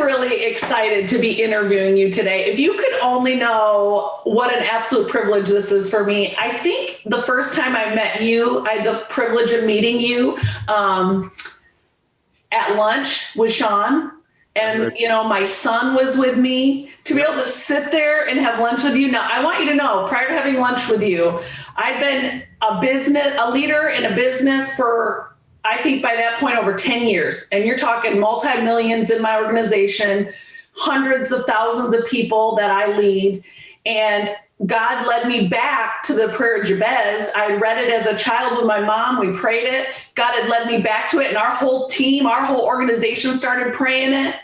really excited to be interviewing you today. If you could only know what an absolute privilege this is for me. I think the first time I met you, I had the privilege of meeting you at lunch with Sean. And, my son was with me. To be able to sit there and have lunch with you. Now, I want you to know, prior to having lunch with you, I'd been a leader in a business for, I think by that point, over 10 years. And you're talking multi-millions in my organization, hundreds of thousands of people that I lead. And God led me back to the prayer of Jabez. I read it as a child with my mom. We prayed it. God had led me back to it. And our whole team, our whole organization started praying it.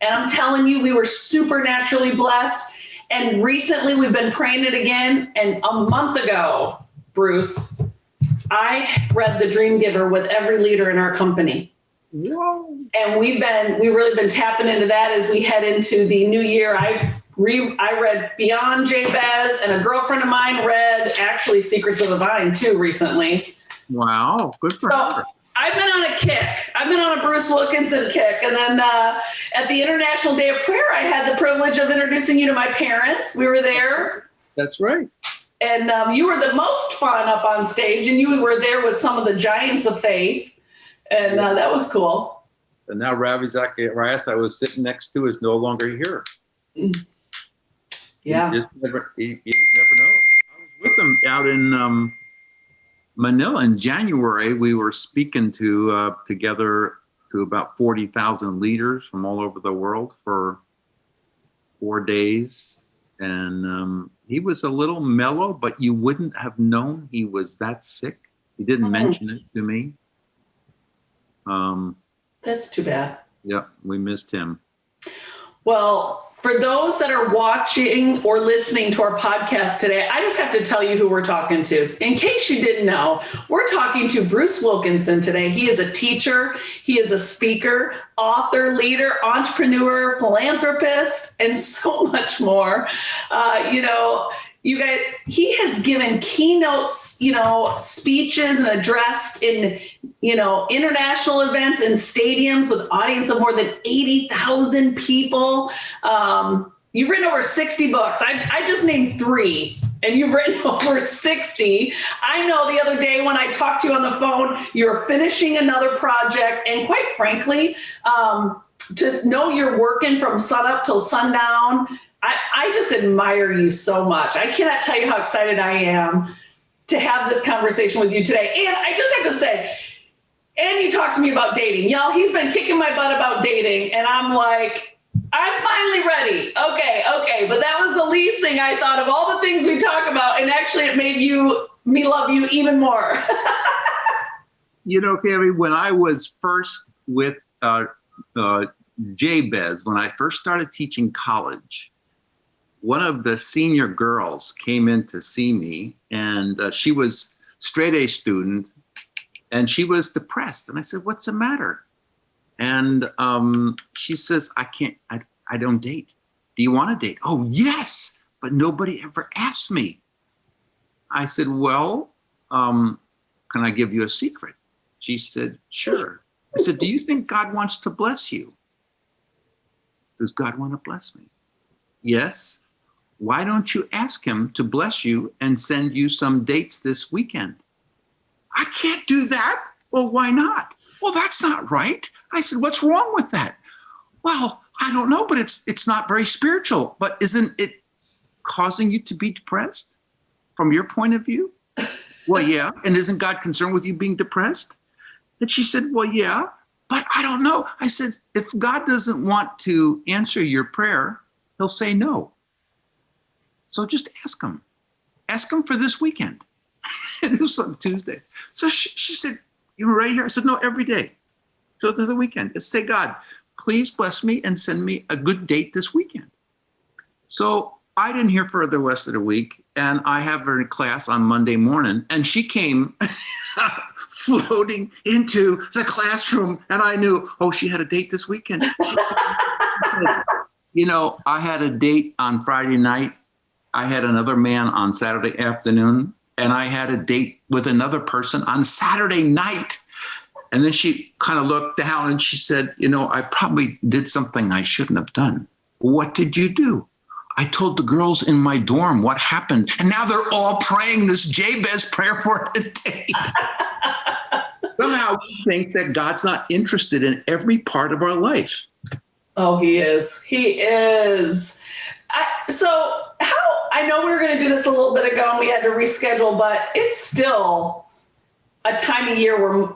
And I'm telling you, we were supernaturally blessed. And recently we've been praying it again. And a month ago, Bruce, I read The Dream Giver with every leader in our company. Whoa. And we've really been tapping into that as we head into the new year. I read Beyond Jabez, and a girlfriend of mine read actually Secrets of the Vine too recently. Wow, good for her. I've been on a kick. I've been on a Bruce Wilkinson kick. And then at the International Day of Prayer, I had the privilege of introducing you to my parents. We were there. That's right. And you were the most fun up on stage, and you were there with some of the giants of faith. And that was cool. And now Ravi Zacharias, I was sitting next to, is no longer here. Yeah. You never know. I was with him out in Manila in January. We were speaking together to about 40,000 leaders from all over the world for 4 days. And he was a little mellow, but you wouldn't have known he was that sick. He didn't mention it to me. That's too bad. Yeah, we missed him. Well, for those that are watching or listening to our podcast today, I just have to tell you who we're talking to. In case you didn't know, we're talking to Bruce Wilkinson today. He is a teacher. He is a speaker, author, leader, entrepreneur, philanthropist, and so much more. You guys, he has given keynotes, speeches and addressed in, international events and stadiums with audience of more than 80,000 people. You've written over 60 books. I just named 3, and you've written over 60. I know the other day when I talked to you on the phone, you're finishing another project. And quite frankly, just know you're working from sunup till sundown. I just admire you so much. I cannot tell you how excited I am to have this conversation with you today. And I just have to say, and you talked to me about dating. Y'all, he's been kicking my butt about dating. And I'm like, I'm finally ready. Okay. But that was the least thing I thought of all the things we talk about. And actually it made me love you even more. Cammie, when I was first with Jabez, when I first started teaching college, one of the senior girls came in to see me, and she was straight A student, and she was depressed. And I said, "What's the matter?" And she says, I don't date. Do you want to date? Oh, yes, but nobody ever asked me. I said, well, can I give you a secret? She said, sure. I said, do you think God wants to bless you? Does God want to bless me? Yes. Why don't you ask him to bless you and send you some dates this weekend? I can't do that. Well, why not? Well, that's not right. I said, what's wrong with that? Well, I don't know, but it's not very spiritual. But isn't it causing you to be depressed from your point of view? Well, yeah. And isn't God concerned with you being depressed? And she said, well, yeah, but I don't know. I said, if God doesn't want to answer your prayer, he'll say no. So just ask him. Ask him for this weekend. And it was on Tuesday. So she said, you were right here? I said, no, every day. So to the weekend. Just say, God, please bless me and send me a good date this weekend. So I didn't hear for the rest of the week. And I have her in class on Monday morning. And she came floating into the classroom. And I knew, oh, she had a date this weekend. I had a date on Friday night. I had another man on Saturday afternoon, and I had a date with another person on Saturday night. And then she kind of looked down and she said, I probably did something I shouldn't have done. What did you do? I told the girls in my dorm what happened. And now they're all praying this Jabez prayer for a date. Somehow we think that God's not interested in every part of our life. Oh, he is. He is. I know we were going to do this a little bit ago and we had to reschedule, but it's still a time of year where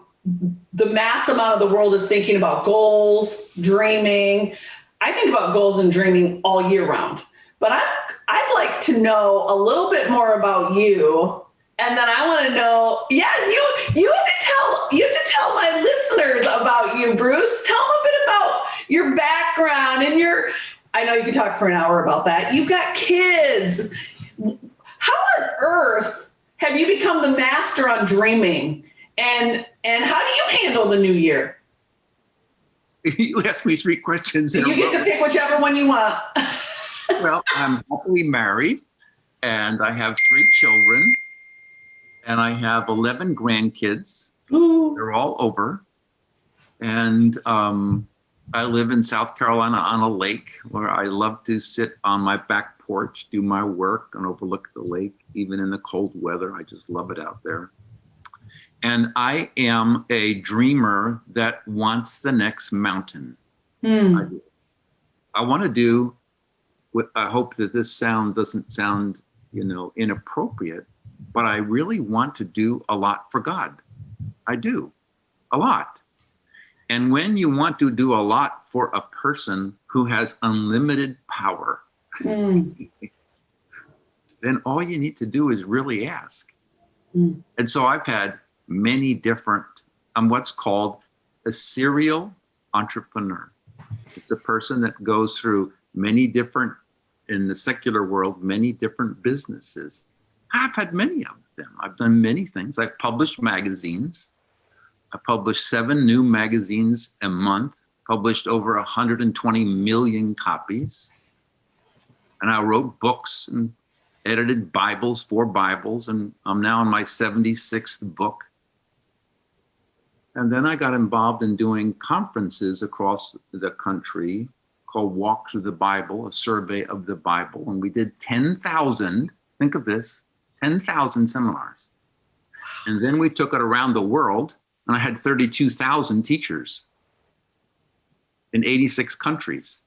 the mass amount of the world is thinking about goals, dreaming. I think about goals and dreaming all year round, but I'd like to know a little bit more about you. And then I want to know, yes, you have to tell my listeners about you, Bruce. Tell them a bit about your background and I know you could talk for an hour about that. You've got kids. How on earth have you become the master on dreaming? And how do you handle the new year? You asked me 3 questions. You get to pick whichever one you want. Well, I'm happily married and I have 3 children and I have 11 grandkids. Ooh. They're all over. And I live in South Carolina on a lake where I love to sit on my back porch, do my work, and overlook the lake, even in the cold weather. I just love it out there. And I am a dreamer that wants the next mountain. I want to do, I hope that this doesn't sound, inappropriate, but I really want to do a lot for God. I do, a lot. And when you want to do a lot for a person who has unlimited power, then all you need to do is really ask. And so I've had many different, I'm what's called a serial entrepreneur. It's a person that goes through many different, in the secular world, many different businesses. I've had many of them. I've done many things. I've published magazines. I published 7 new magazines a month, published over 120 million copies. And I wrote books and edited 4 Bibles, and I'm now in my 76th book. And then I got involved in doing conferences across the country called Walk Through the Bible, a survey of the Bible. And we did 10,000, think of this, 10,000 seminars. And then we took it around the world, and I had 32,000 teachers in 86 countries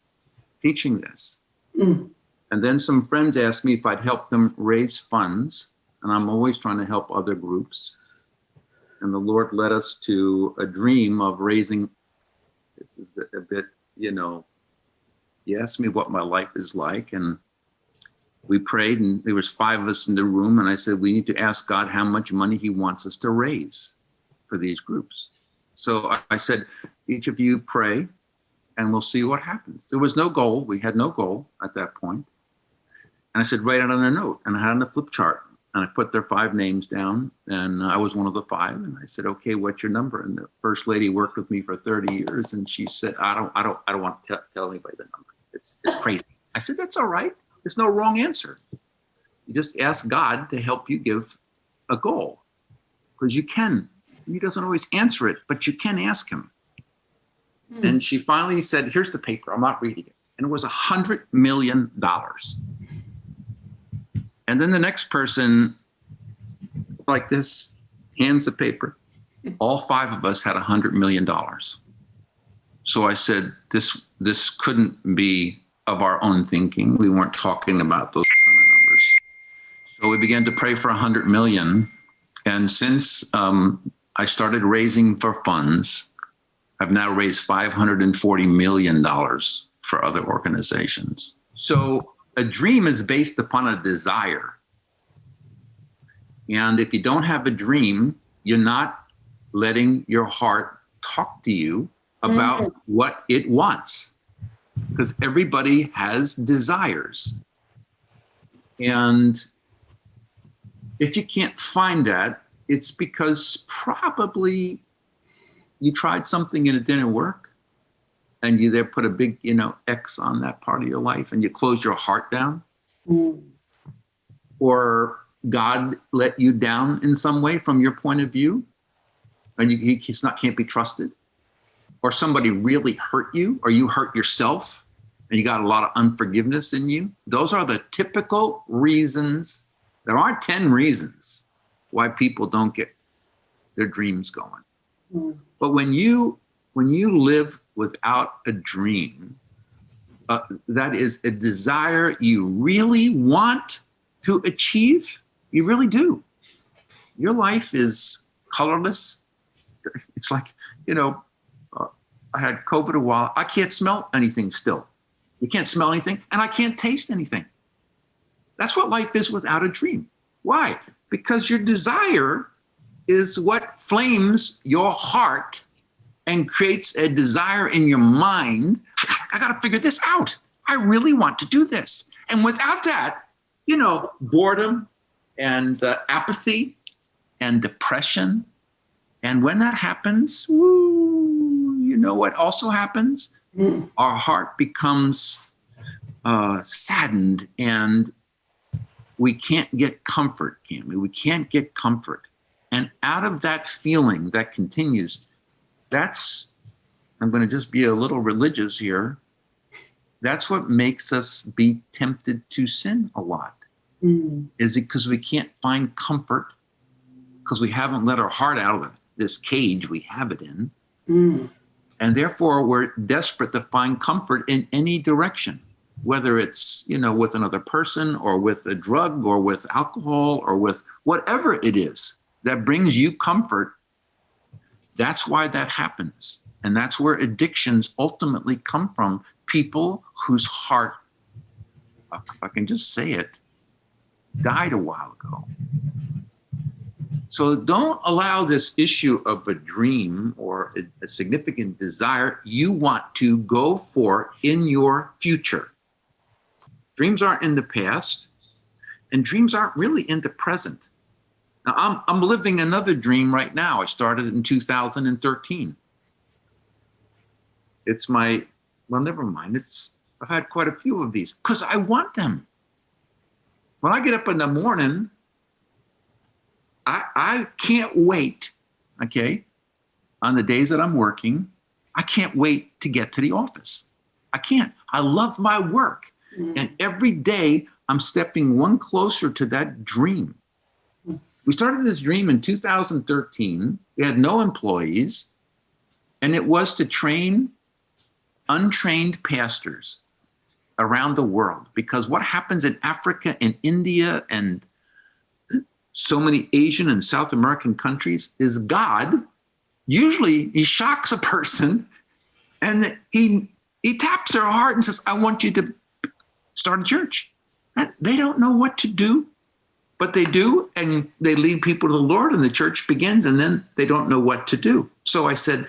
teaching this. And then some friends asked me if I'd help them raise funds, and I'm always trying to help other groups. And the Lord led us to a dream of raising, this is a bit, you asked me what my life is like, and we prayed, and there was 5 of us in the room, and I said, we need to ask God how much money he wants us to raise for these groups. So I said, each of you pray, and we'll see what happens. There was no goal. We had no goal at that point. And I said, write it on a note, and I had on a flip chart. And I put their 5 names down, and I was one of the 5. And I said, okay, what's your number? And the first lady worked with me for 30 years, and she said, I don't want to tell anybody the number. It's crazy. I said, that's all right. There's no wrong answer. You just ask God to help you give a goal, because you can. He doesn't always answer it, but you can ask him. And she finally said, here's the paper. I'm not reading it. And it was $100 million. And then the next person, like this, hands the paper. All 5 of us had $100 million. So I said, this couldn't be of our own thinking. We weren't talking about those kind of numbers. So we began to pray for 100 million. And since I started raising for funds, I've now raised $540 million for other organizations. So a dream is based upon a desire. And if you don't have a dream, you're not letting your heart talk to you about what it wants, because everybody has desires. And if you can't find that, it's because probably you tried something and it didn't work, and you there put a big, X on that part of your life, and you closed your heart down, or God let you down in some way from your point of view. and can't be trusted, or somebody really hurt you, or you hurt yourself, and you got a lot of unforgiveness in you. Those are the typical reasons. There aren't 10 reasons why people don't get their dreams going. Mm. But when you live without a dream, that is a desire you really want to achieve, you really do. Your life is colorless. It's like, I had COVID a while. I can't smell anything still. You can't smell anything, and I can't taste anything. That's what life is without a dream. Why? Because your desire is what flames your heart and creates a desire in your mind. I got to figure this out. I really want to do this. And without that, boredom and apathy and depression. And when that happens, you know what also happens? Mm. Our heart becomes saddened, and we can't get comfort, Cammie. We can't get comfort. And out of that feeling that continues, I'm going to just be a little religious here. That's what makes us be tempted to sin a lot. Mm. Is it because we can't find comfort because we haven't let our heart out of this cage we have it in. Mm. And therefore, we're desperate to find comfort in any direction, whether it's, with another person or with a drug or with alcohol or with whatever it is that brings you comfort. That's why that happens. And that's where addictions ultimately come from. People whose heart, if I can just say it, died a while ago. So don't allow this issue of a dream or a significant desire you want to go for in your future. Dreams aren't in the past, and dreams aren't really in the present. Now, I'm living another dream right now. I started in 2013. Never mind. I've had quite a few of these because I want them. When I get up in the morning, I can't wait, okay, on the days that I'm working, I can't wait to get to the office. I can't. I love my work. Mm. And every day I'm stepping one closer to that dream. We started this dream in 2013. We had no employees, and it was to train untrained pastors around the world. Because what happens in Africa and India and so many Asian and South American countries is God, usually he shocks a person and he taps their heart and says, I want you to start a church. They don't know what to do, but they do, and they lead people to the Lord, and the church begins, and then they don't know what to do. So I said,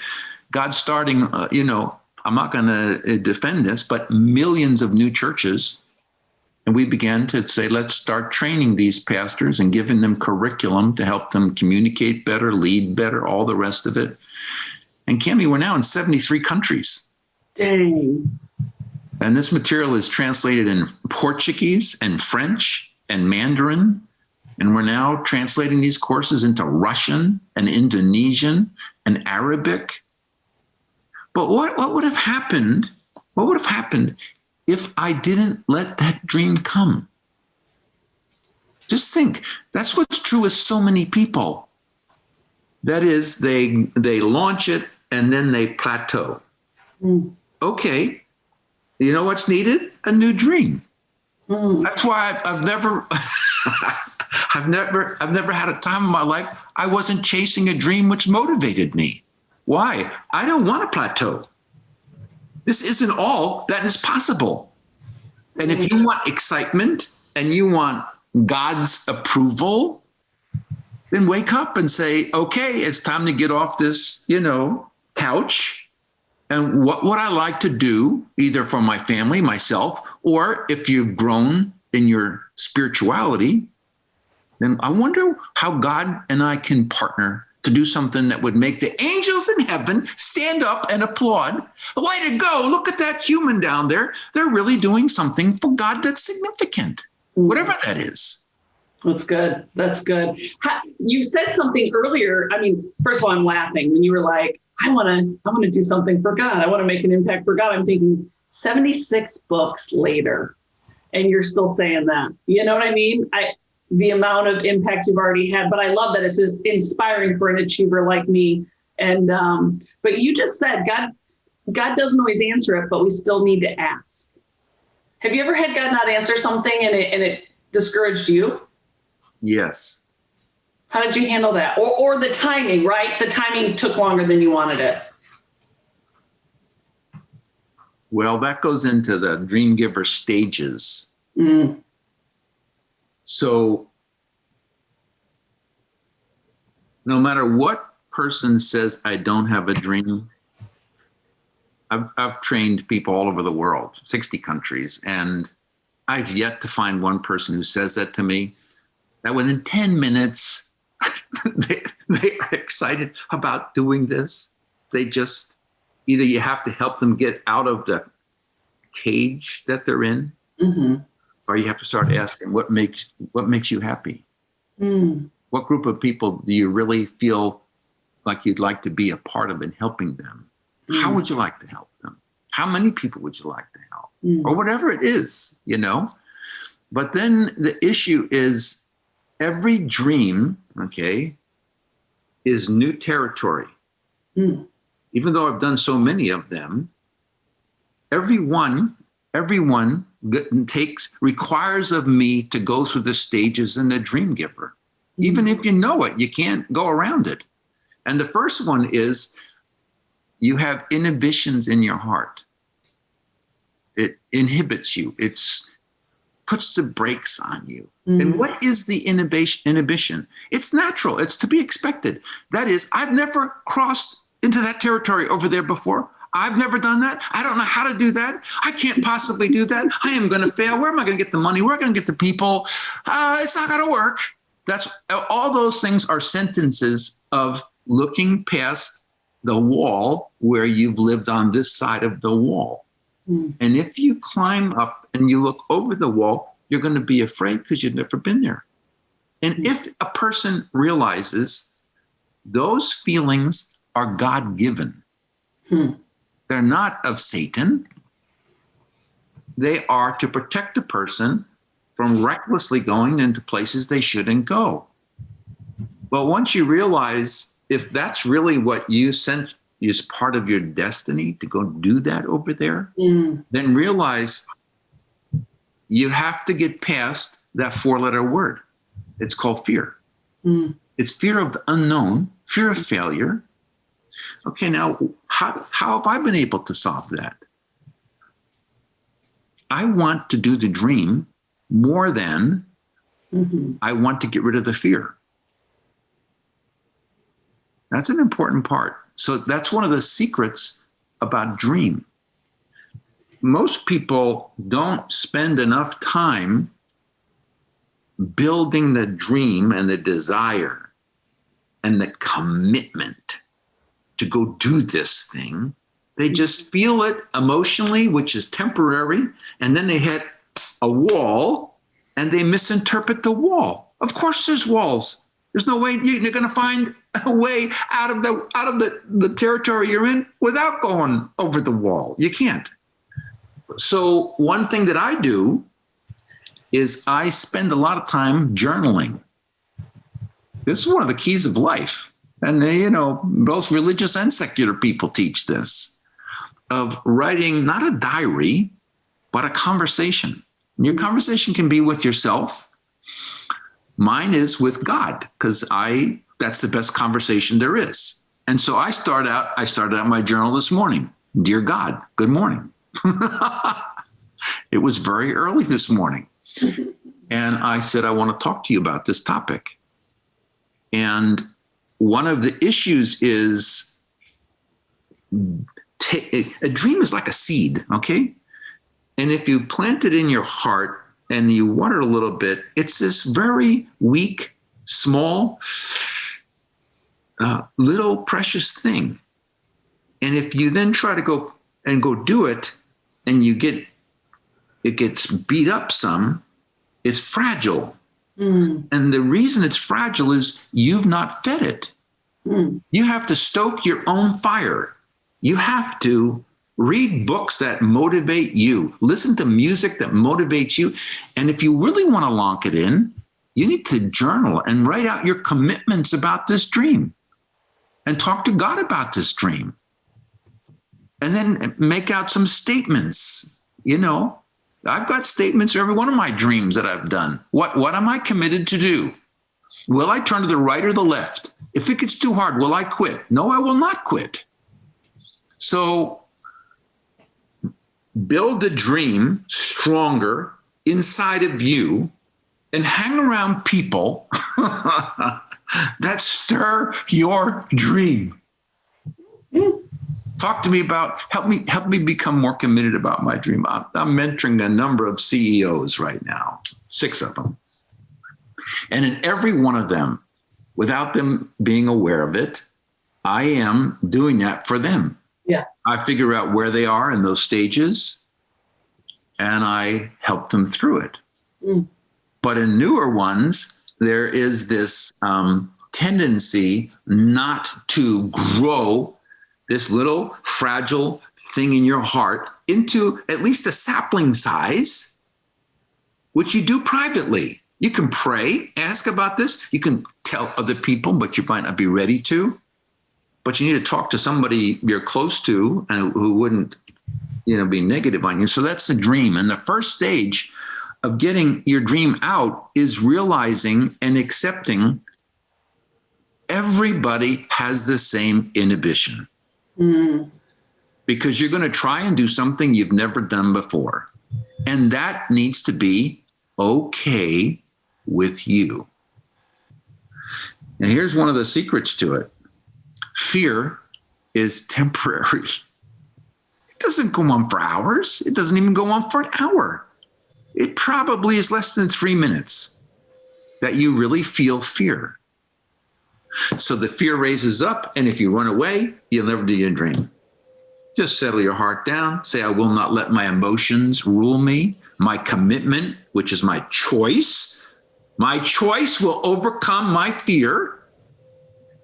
God's starting, I'm not going to defend this, but millions of new churches. And we began to say, let's start training these pastors and giving them curriculum to help them communicate better, lead better, all the rest of it. And Cammie, we're now in 73 countries. Dang. And this material is translated in Portuguese and French and Mandarin. And we're now translating these courses into Russian and Indonesian and Arabic. But what would have happened? What would have happened if I didn't let that dream come? Just think, that's what's true with so many people. That is, they launch it and then they plateau. Mm. Okay, you know what's needed? A new dream. Mm. That's why I've never had a time in my life I wasn't chasing a dream which motivated me. Why? I don't want to plateau. This isn't all that is possible. And if you want excitement and you want God's approval, then wake up and say, okay, it's time to get off this, couch. And what would I like to do, either for my family, myself, or if you've grown in your spirituality, then I wonder how God and I can partner to do something that would make the angels in heaven stand up and applaud. Way to go. Look at that human down there. They're really doing something for God that's significant, whatever that is. That's good. That's good. You said something earlier. I mean, first of all, I'm laughing when you were like, I want to do something for God. I want to make an impact for God. I'm thinking 76 books later, and you're still saying that. You know what I mean? The amount of impact you've already had, but I love that it's inspiring for an achiever like me. And, but you just said God doesn't always answer it, but we still need to ask. Have you ever had God not answer something and it discouraged you? Yes. How did you handle that? Or the timing, right? The timing took longer than you wanted it. Well, that goes into the dream giver stages. Mm. So no matter what person says, I don't have a dream, I've trained people all over the world, 60 countries, and I've yet to find one person who says that to me, that within 10 minutes, they are excited about doing this. They just, either you have to help them get out of the cage that they're in, Mm-hmm. or you have to start asking, what makes you happy? Mm. What group of people do you really feel like you'd like to be a part of in helping them? How would you like to help them? How many people would you like to help? Or whatever it is, you know? But then the issue is every dream, okay, is new territory. Even though I've done so many of them, everyone requires of me to go through the stages in the dream giver. Even if you know it, you can't go around it. And the first one is you have inhibitions in your heart. It inhibits you. It puts the brakes on you. And what is the inhibition? It's natural. It's to be expected. That is, I've never crossed into that territory over there before. I've never done that. I don't know how to do that. I can't possibly do that. I am going to fail. Where am I going to get the money? Where am I going to get the people? It's not going to work. That's all those things are sentences of looking past the wall where you've lived on this side of the wall. And if you climb up and you look over the wall, you're going to be afraid because you've never been there. And if a person realizes those feelings are God-given, they're not of Satan. They are to protect a person from recklessly going into places they shouldn't go. But once you realize if that's really what you sent is part of your destiny to go do that over there, then realize you have to get past that 4-letter word. It's called fear. It's fear of the unknown, fear of failure. Okay, now, how have I been able to solve that? I want to do the dream more than I want to get rid of the fear. That's an important part. So that's one of the secrets about dream. Most people don't spend enough time building the dream and the desire and the commitment to go do this thing. They just feel it emotionally, which is temporary, and then they hit a wall and they misinterpret the wall. Of course there's walls. There's no way you're going to find a way out of the territory you're in without going over the wall. You can't. So one thing that I do is I spend a lot of time journaling. This is one of the keys of life. And, you know, both religious and secular people teach this, of writing not a diary, but a conversation. And your conversation can be with yourself. Mine is with God, because that's the best conversation there is. And so I started out my journal this morning. Dear God, good morning. It was very early this morning. And I said, I want to talk to you about this topic. And one of the issues is a dream is like a seed, okay? And if you plant it in your heart and you water it a little bit, it's this very weak, small, little precious thing. And if you then try to go do it, and it gets beat up some, it's fragile. And the reason it's fragile is you've not fed it. You have to stoke your own fire. You have to read books that motivate you. Listen to music that motivates you. And if you really want to lock it in, you need to journal and write out your commitments about this dream and talk to God about this dream. And then make out some statements. You know, I've got statements for every one of my dreams that I've done. What am I committed to do? Will I turn to the right or the left? If it gets too hard, will I quit? No, I will not quit. So build a dream stronger inside of you and hang around people that stir your dream. Talk to me about, help me become more committed about my dream. I'm mentoring a number of CEOs right now, 6 of them. And in every one of them, without them being aware of it, I am doing that for them. Yeah. I figure out where they are in those stages and I help them through it. But in newer ones, there is this tendency not to grow this little fragile thing in your heart into at least a sapling size, which you do privately. You can pray, ask about this. You can tell other people, but you might not be ready to. But you need to talk to somebody you're close to and who wouldn't, be negative on you. So that's the dream. And the first stage of getting your dream out is realizing and accepting everybody has the same inhibition. Because you're going to try and do something you've never done before. And that needs to be okay with you. And here's one of the secrets to it. Fear is temporary. It doesn't go on for hours. It doesn't even go on for an hour. It probably is less than 3 minutes that you really feel fear. So the fear raises up, and if you run away, you'll never do your dream. Just settle your heart down. Say, I will not let my emotions rule me. My commitment, which is my choice will overcome my fear.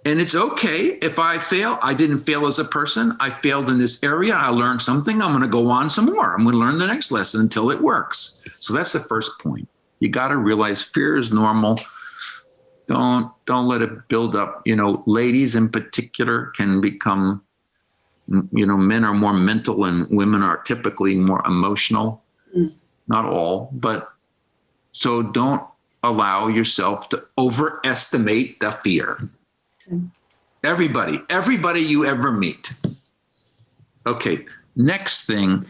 And it's okay if I fail. I didn't fail as a person. I failed in this area. I learned something. I'm going to go on some more. I'm going to learn the next lesson until it works. So that's the first point. You got to realize fear is normal. Don't let it build up. Ladies in particular can become, men are more mental and women are typically more emotional. Not all, but so don't allow yourself to overestimate the fear. Everybody you ever meet. Okay, next thing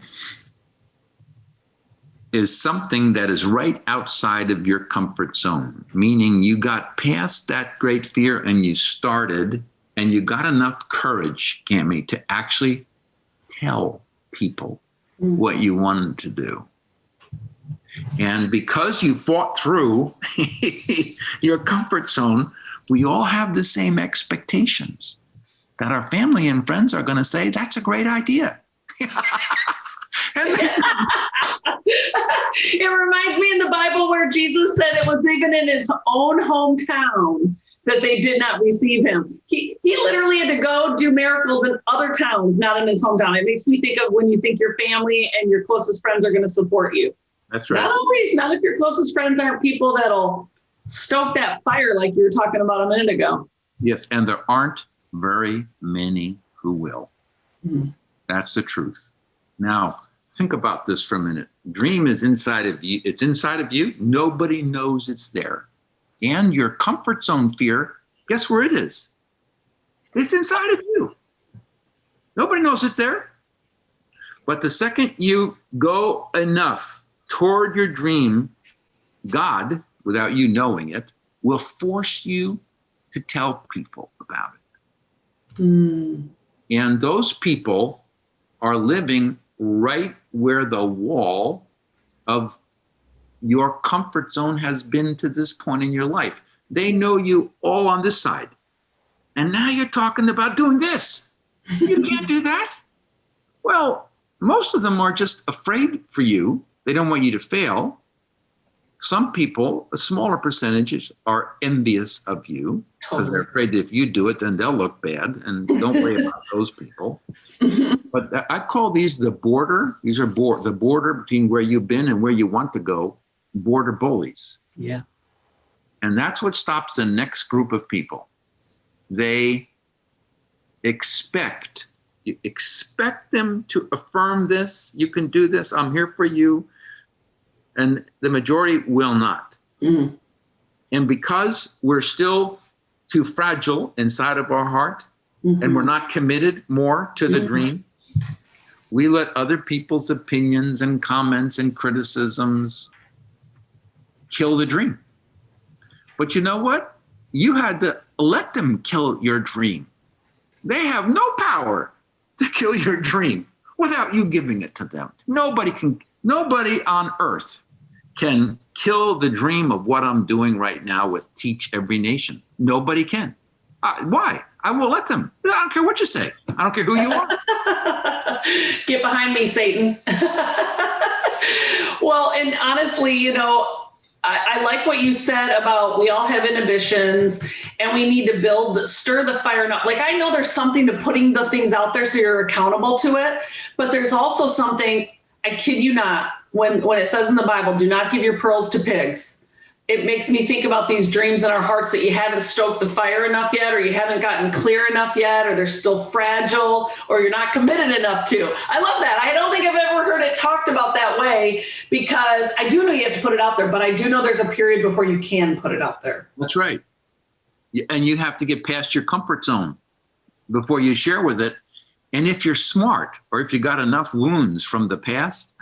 is something that is right outside of your comfort zone, meaning you got past that great fear and you started and you got enough courage, Cammie, to actually tell people what you wanted to do. And because you fought through your comfort zone, we all have the same expectations that our family and friends are going to say, that's a great idea. It reminds me in the Bible where Jesus said it was even in his own hometown that they did not receive him. He literally had to go do miracles in other towns, not in his hometown. It makes me think of when you think your family and your closest friends are going to support you. That's right. Not always, not if your closest friends aren't people that'll stoke that fire like you were talking about a minute ago. Yes, and there aren't very many who will. That's the truth. Now, think about this for a minute. Dream is inside of you. It's inside of you. Nobody knows it's there. And your comfort zone fear, guess where it is? It's inside of you. Nobody knows it's there. But the second you go enough toward your dream, God, without you knowing it, will force you to tell people about it. And those people are living right where the wall of your comfort zone has been to this point in your life. They know you all on this side. And now you're talking about doing this. You can't do that. Well, most of them are just afraid for you. They don't want you to fail. Some people, a smaller percentages, are envious of you because they're afraid that if you do it, then they'll look bad. And don't worry about those people. But I call these the border. These are the border between where you've been and where you want to go, border bullies. Yeah. And that's what stops the next group of people. They expect them to affirm this. You can do this. I'm here for you. And the majority will not. Mm. And because we're still too fragile inside of our heart, and we're not committed more to the dream, we let other people's opinions and comments and criticisms kill the dream. But you know what? You had to let them kill your dream. They have no power to kill your dream without you giving it to them. Nobody on earth can kill the dream of what I'm doing right now with Teach Every Nation. Nobody can. Why? I will let them. I don't care what you say. I don't care who you are. Get behind me, Satan. Well, and honestly, I like what you said about we all have inhibitions and we need to stir the fire up. Like, I know there's something to putting the things out there so you're accountable to it, but there's also something, I kid you not, when it says in the Bible, do not give your pearls to pigs. It makes me think about these dreams in our hearts that you haven't stoked the fire enough yet, or you haven't gotten clear enough yet, or they're still fragile, or you're not committed enough to. I love that. I don't think I've ever heard it talked about that way, because I do know you have to put it out there, but I do know there's a period before you can put it out there. That's right. And you have to get past your comfort zone before you share with it. And if you're smart, or if you got enough wounds from the past,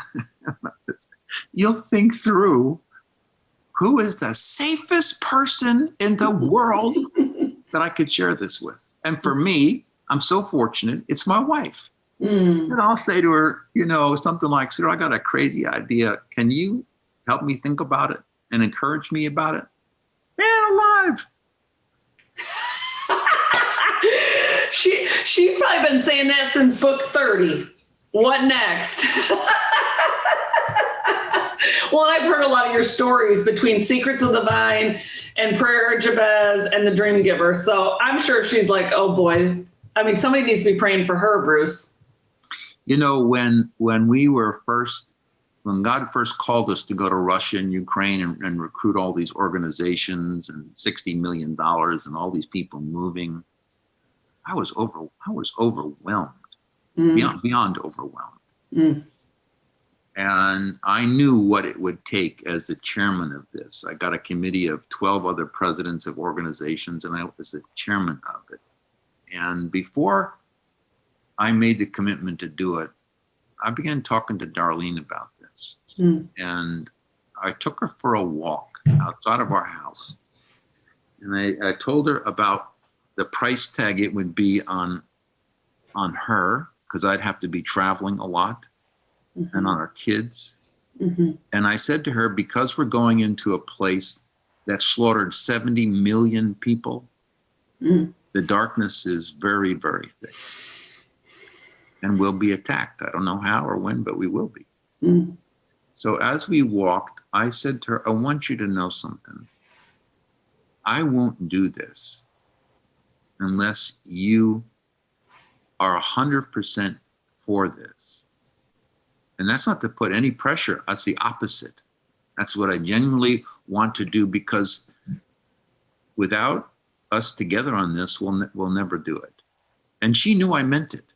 you'll think through, who is the safest person in the world that I could share this with? And for me, I'm so fortunate, it's my wife. And I'll say to her, something like, "Sir, I got a crazy idea. Can you help me think about it and encourage me about it?" Man alive. She's probably been saying that since book 30. What next? Well, I've heard a lot of your stories between Secrets of the Vine and Prayer Jabez and the Dream Giver. So I'm sure she's like, oh boy. I mean, somebody needs to be praying for her, Bruce. When God first called us to go to Russia and Ukraine and recruit all these organizations and $60 million and all these people moving, I was overwhelmed, beyond overwhelmed. And I knew what it would take as the chairman of this. I got a committee of 12 other presidents of organizations, and I was the chairman of it. And before I made the commitment to do it, I began talking to Darlene about this. And I took her for a walk outside of our house. And I told her about the price tag it would be on her, because I'd have to be traveling a lot. And on our kids. And I said to her, because we're going into a place that slaughtered 70 million people, the darkness is very, very thick. And we'll be attacked. I don't know how or when, but we will be. So as we walked, I said to her, I want you to know something. I won't do this unless you are 100% for this. And that's not to put any pressure. That's the opposite. That's what I genuinely want to do, because without us together on this, we'll never do it. And she knew I meant it.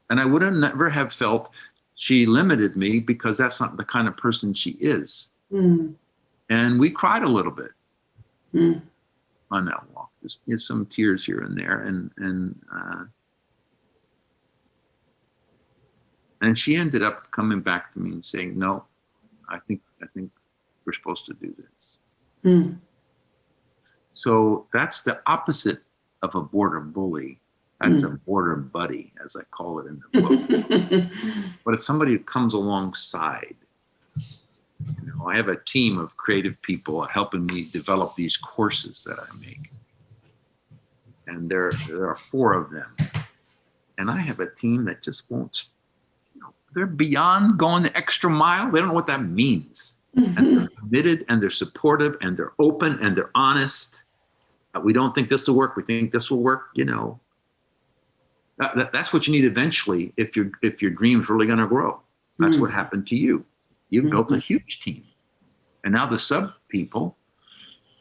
And I would have never have felt she limited me, because that's not the kind of person she is. And we cried a little bit on that walk. There's some tears here and there. And she ended up coming back to me and saying, no, I think we're supposed to do this. So that's the opposite of a border bully. That's a border buddy, as I call it in the book. But it's somebody who comes alongside. I have a team of creative people helping me develop these courses that I make. And there are 4 of them. And I have a team that just won't. They're beyond going the extra mile. They don't know what that means. And they're committed and they're supportive and they're open and they're honest. We don't think this will work. We think this will work. That's what you need eventually if your dream's really going to grow. That's what happened to you. You've built a huge team. And now the sub people,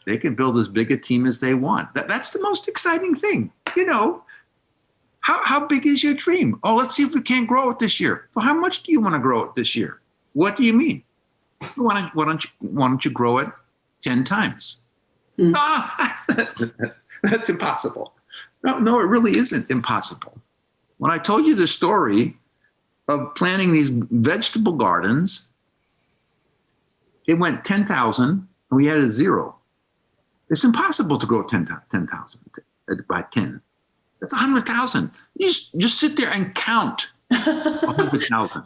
they can build as big a team as they want. That's the most exciting thing. How big is your dream? Oh, let's see if we can't grow it this year. Well, how much do you want to grow it this year? What do you mean? Why don't you grow it 10 times? That's impossible. No, it really isn't impossible. When I told you the story of planting these vegetable gardens, it went 10,000 and we had a 0. It's impossible to grow 10,000 by 10. That's 100,000. You just sit there and count 100,000.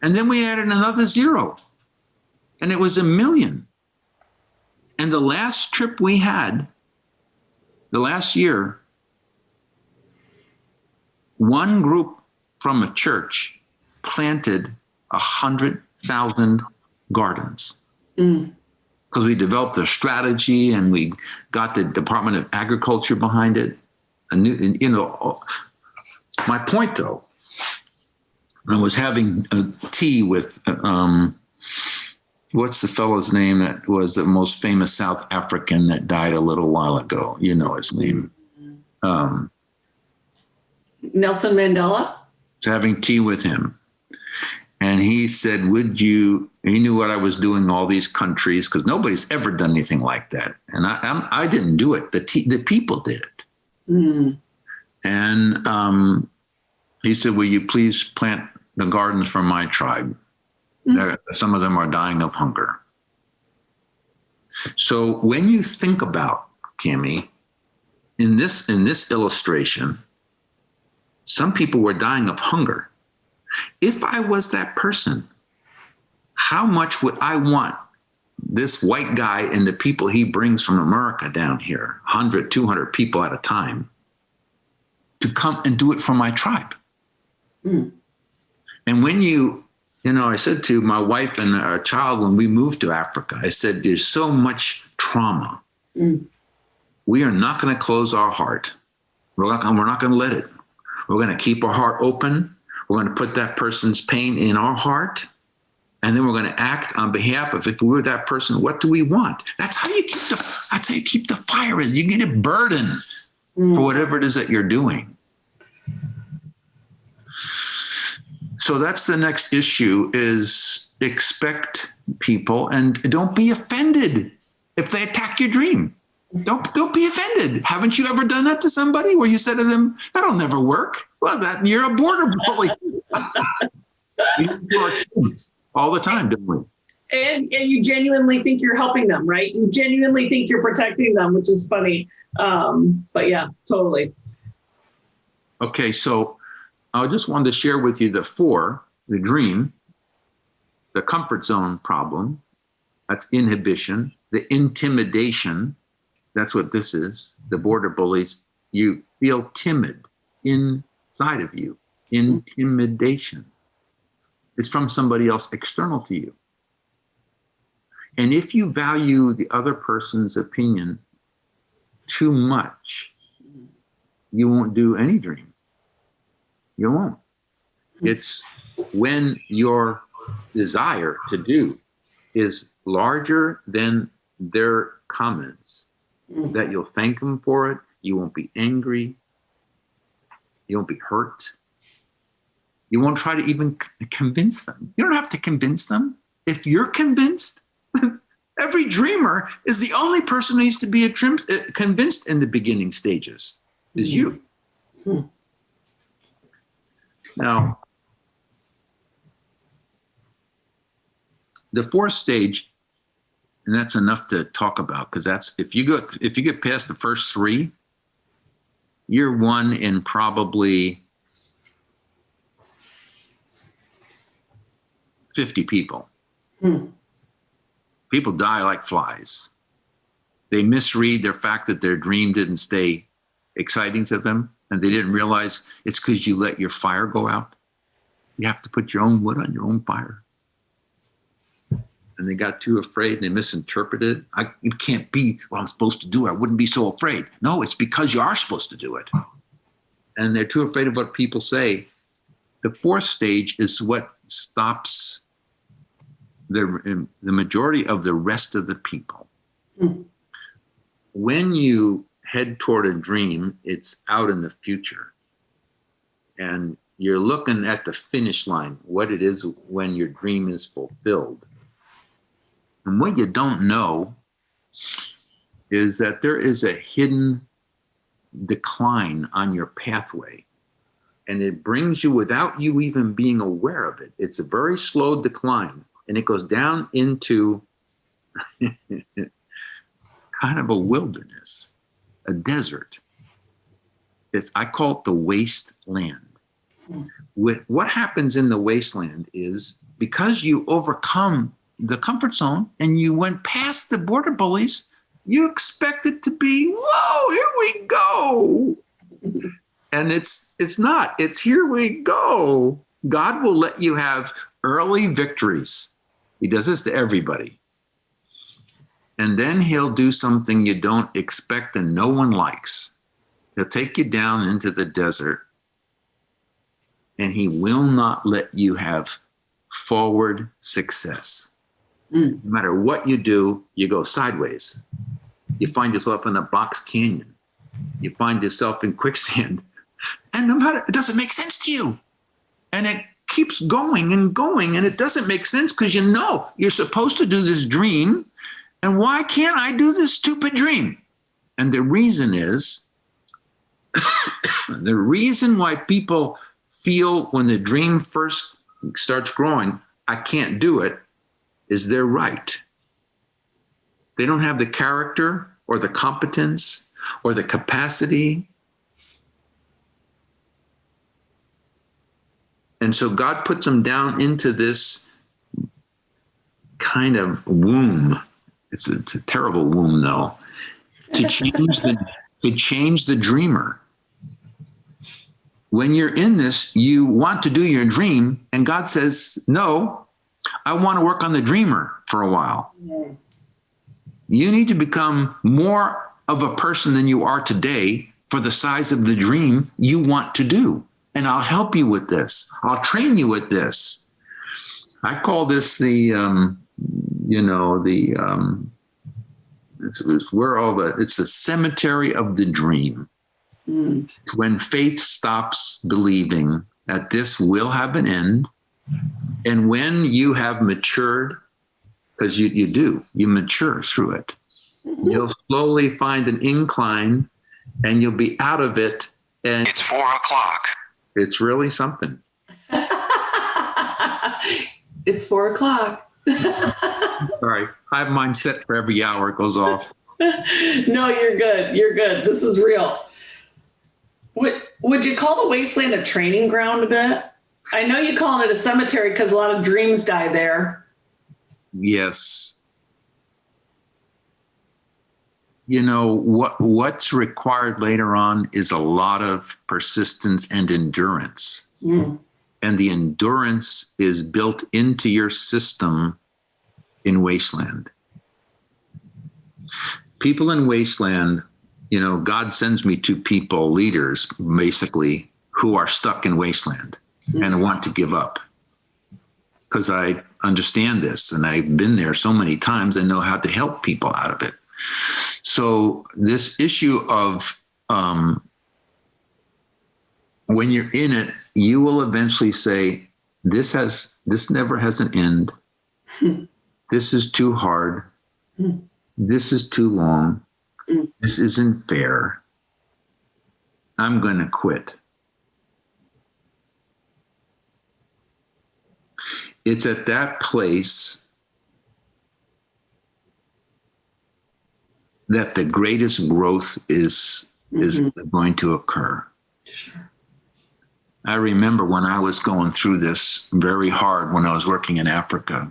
And then we added another 0. And it was 1 million. And the last trip we had, the last year, one group from a church planted 100,000 gardens. Because we developed a strategy and we got the Department of Agriculture behind it. My point though, I was having a tea with, what's the fellow's name that was the most famous South African that died a little while ago? You know his name. Nelson Mandela? I was having tea with him. And he said, he knew what I was doing in all these countries, because nobody's ever done anything like that. And I didn't do it. The people did it. And he said, will you please plant the gardens for my tribe? Some of them are dying of hunger. So when you think about, Kimmy, in this illustration, some people were dying of hunger. If I was that person, how much would I want this white guy and the people he brings from America down here, 100, 200 people at a time, to come and do it for my tribe? And when I said to my wife and our child when we moved to Africa, I said, there's so much trauma. We are not going to close our heart. We're not going to let it. We're going to keep our heart open. We're going to put that person's pain in our heart. And then we're going to act on behalf of, if we were that person, what do we want? That's how you keep the fire in. You get a burden for whatever it is that you're doing. So that's the next issue, is expect people and don't be offended if they attack your dream. Don't be offended. Haven't you ever done that to somebody where you said to them, that'll never work? Well, you're a border bully. We do our kids all the time, don't we? And you genuinely think you're helping them, right? You genuinely think you're protecting them, which is funny. But yeah, totally. Okay, so I just wanted to share with you the dream, the comfort zone problem, that's inhibition, the intimidation, that's what this is, the border bullies. You feel timid inside of you. Intimidation is from somebody else external to you. And if you value the other person's opinion too much, you won't do any dream. You won't. It's when your desire to do is larger than their comments that you'll thank them for it. You won't be angry. You won't be hurt. You won't try to even convince them. You don't have to convince them. If you're convinced, every dreamer is the only person who needs to be convinced in the beginning stages, is you. Now, the fourth stage, and that's enough to talk about, because that's if you get past the first 3, you're one in probably 50 people. People die like flies. They misread their fact that their dream didn't stay exciting to them, and they didn't realize it's because you let your fire go out. You have to put your own wood on your own fire. and they got too afraid and they misinterpreted. It can't be what I'm supposed to do. I wouldn't be so afraid. No, it's because you are supposed to do it. And they're too afraid of what people say. The fourth stage is what stops the majority of the rest of the people. Mm. When you head toward a dream, it's out in the future. And you're looking at the finish line, what it is when your dream is fulfilled. And what you don't know is that there is a hidden decline on your pathway. And it brings you without you even being aware of it. It's a very slow decline. And it goes down into kind of a wilderness, a desert. I call it the wasteland. What happens in the wasteland is because you overcome the comfort zone and you went past the border bullies, you expect it to be, whoa, here we go. And it's not. It's here we go. God will let you have early victories. He does this to everybody. And then he'll do something you don't expect and no one likes. He'll take you down into the desert and he will not let you have forward success. No matter what you do, you go sideways. You find yourself in a box canyon. You find yourself in quicksand. And no matter, it doesn't make sense to you. And it keeps going and going. And it doesn't make sense because you know you're supposed to do this dream. And why can't I do this stupid dream? And the reason is, the reason why people feel when the dream first starts growing, I can't do it, is they're right. They don't have the character or the competence or the capacity. And so God puts them down into this kind of womb. It's a terrible womb, though, to change the dreamer. When you're in this, you want to do your dream, and God says, no, I want to work on the dreamer for a while. Yeah. You need to become more of a person than you are today for the size of the dream you want to do. And I'll help you with this. I'll train you with this. I call this it's the cemetery of the dream. When faith stops believing that this will have an end, and when you have matured, because you mature through it, you'll slowly find an incline and you'll be out of it. And it's 4:00. It's really something. It's 4:00. All right. I have mine set for every hour it goes off. No, you're good. You're good. This is real. Would you call the wasteland a training ground a bit? I know you call it a cemetery because a lot of dreams die there. Yes. You know, what's required later on is a lot of persistence and endurance. And the endurance is built into your system in wasteland. People in wasteland, you know, God sends me to people, leaders, basically, who are stuck in wasteland and want to give up. Because I understand this and I've been there so many times and know how to help people out of it. So this issue of when you're in it, you will eventually say, this never has an end. This is too hard. This is too long. This isn't fair. I'm going to quit. It's at that place that the greatest growth is going to occur. Sure. I remember when I was going through this very hard when I was working in Africa.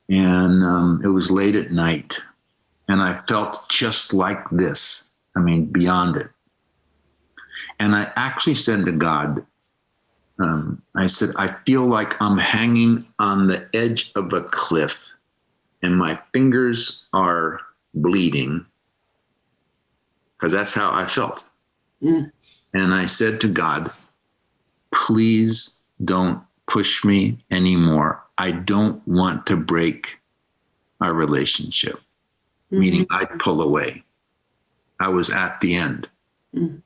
And it was late at night. And I felt just like this. I mean, beyond it. And I actually said to God, I said, I feel like I'm hanging on the edge of a cliff and my fingers are bleeding, because that's how I felt. And I said to God, please don't push me anymore. I don't want to break our relationship, meaning I'd pull away. I was at the end. And